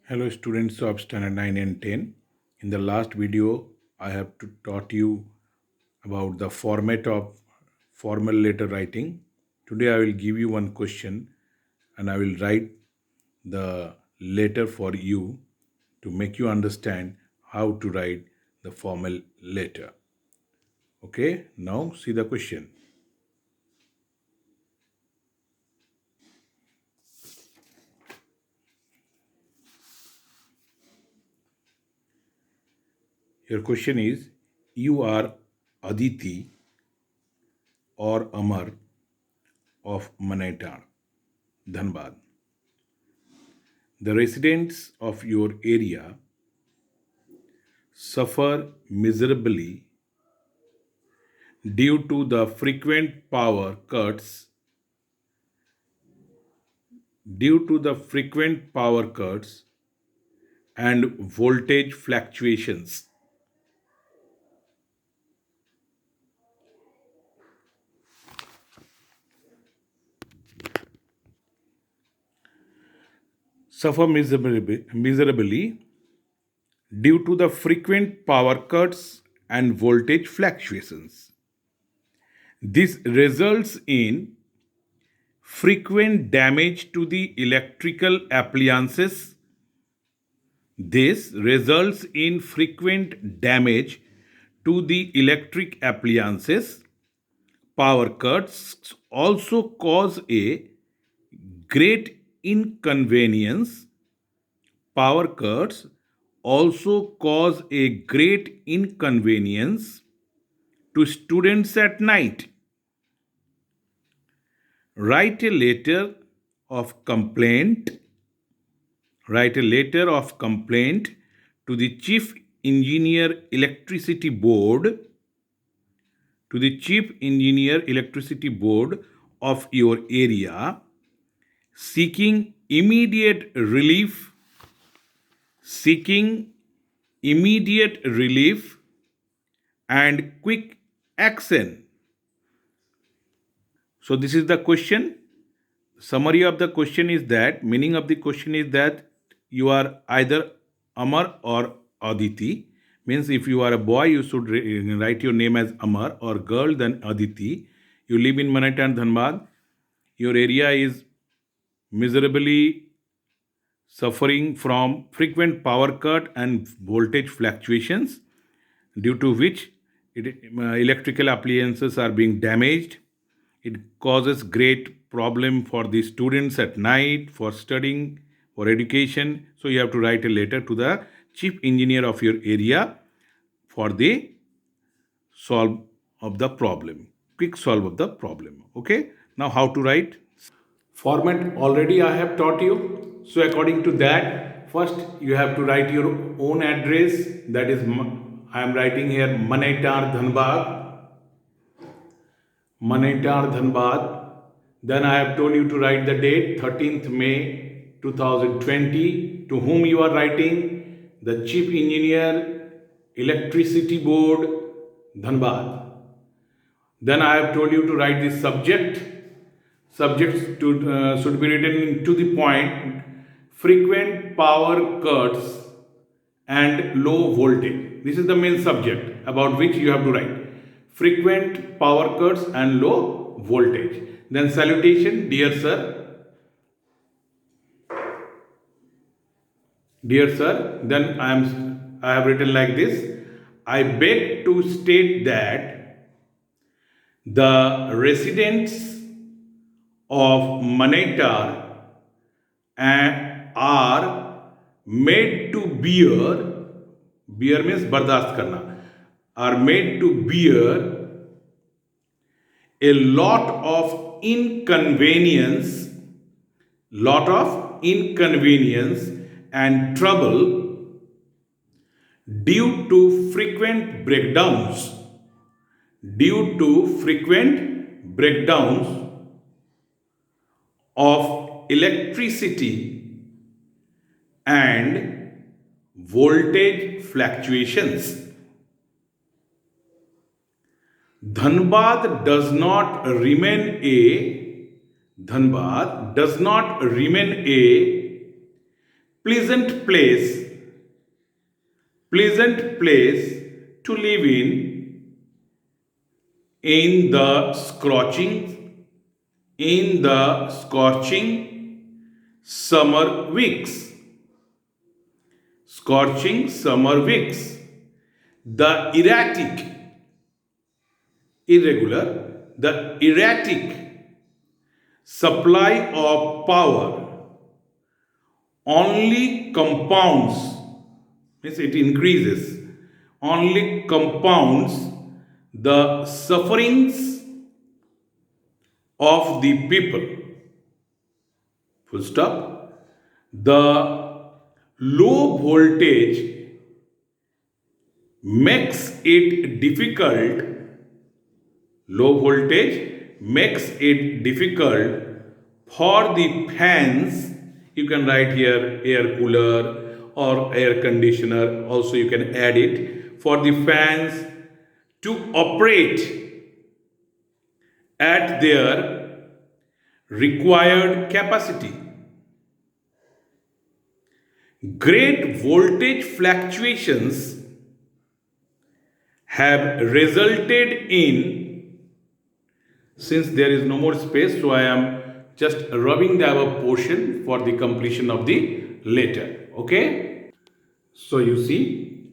Hello students of standard 9 and 10. In the last video, I have taught you about the format of formal letter writing. Today I will give you one question and I will write the letter for you to make you understand how to write the formal letter. Okay, now see the question. Your question is, you are Aditi or Amar of Manaitar, Dhanbad. The residents of your area suffer miserably due to the frequent power cuts and voltage fluctuations. Suffer miserably due to the frequent power cuts and voltage fluctuations. This results in frequent damage to the electrical appliances. This results in frequent damage to the electric appliances. Power cuts also cause a great inconvenience. Power cuts also cause a great inconvenience to students at night. Write a letter of complaint. Write a letter of complaint to the Chief Engineer Electricity Board of your area, seeking immediate relief and quick action. So this is the question. Summary of the question is that, meaning of the question is that you are either Amar or Aditi. Means if you are a boy, you should write your name as Amar, or girl, then Aditi. You live in Manaitar and Dhanbad. Your area is miserably suffering from frequent power cut and voltage fluctuations, due to which electrical appliances are being damaged. It causes great problem for the students at night for studying, for education. So you have to write a letter to the chief engineer of your area for the solve of the problem, quick solve of the problem. Okay, now how to write? Format already I have taught you. So according to that, first you have to write your own address. That is, I am writing here Manaitar Dhanbad. Then I have told you to write the date 13th May 2020. To whom you are writing? The Chief Engineer Electricity Board, Dhanbad. Then I have told you to write the subject. Subjects should be written to the point: frequent power cuts and low voltage. This is the main subject about which you have to write: frequent power cuts and low voltage. Then salutation: dear sir. Then I have written like this: I beg to state that the residents of Manaitar are made to bear means bardast karna, are made to bear a lot of inconvenience and trouble due to frequent breakdowns of electricity and voltage fluctuations. Dhanbad does not remain a pleasant place, pleasant place to live in the scorching summer weeks. Scorching summer weeks. The erratic supply of power only compounds, means it increases, only compounds the sufferings of the people. Full stop. The low voltage makes it difficult, low voltage makes it difficult for the fans. You can write here air cooler or air conditioner, also you can add it, for the fans to operate at their required capacity. Great voltage fluctuations have resulted in, since there is no more space, so I am just rubbing the above portion for the completion of the letter. Okay. So you see,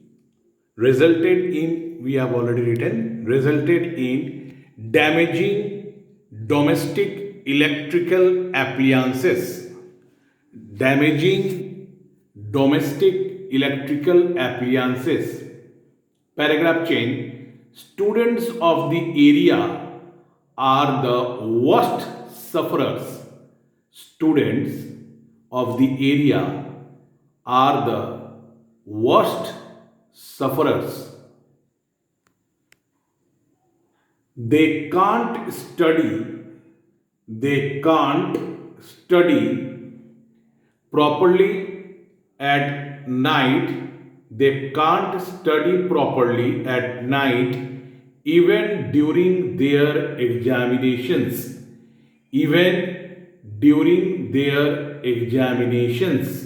resulted in, we have already written, resulted in damaging domestic electrical appliances. Damaging domestic electrical appliances. Paragraph change. Students of the area are the worst sufferers. Students of the area are the worst sufferers. They can't study properly at night. They can't study properly at night even during their examinations. Even during their examinations.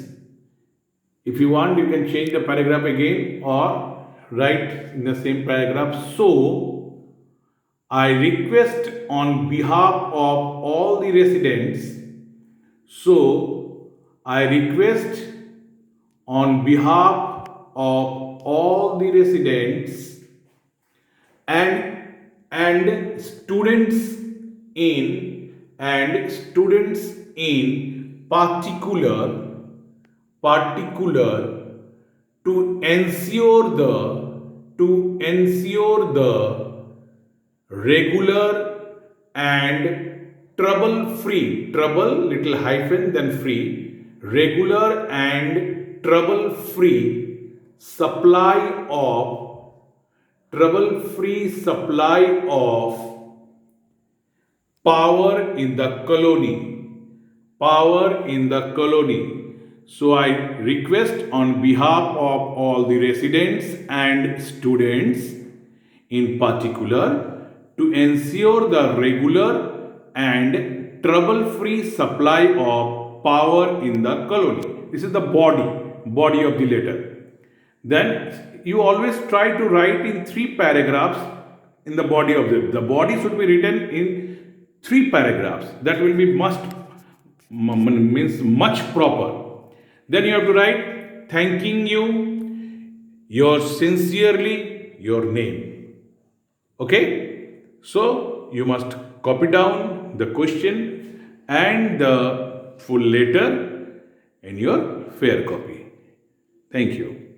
If you want, you can change the paragraph again or write in the same paragraph. So, I request on behalf of all the residents. So, I request on behalf of all the residents and students in particular to ensure the regular and trouble-free, trouble little hyphen then free, regular and trouble-free supply of power in the colony. So I request on behalf of all the residents and students in particular to ensure the regular and trouble-free supply of power in the colony. This is the body of the letter. Then you always try to write in 3 paragraphs in the body of the body should be written in 3 paragraphs. That will be much proper. Then you have to write thanking you, yours sincerely, your name. Okay? So you must copy down the question and the full letter in your fair copy. Thank you.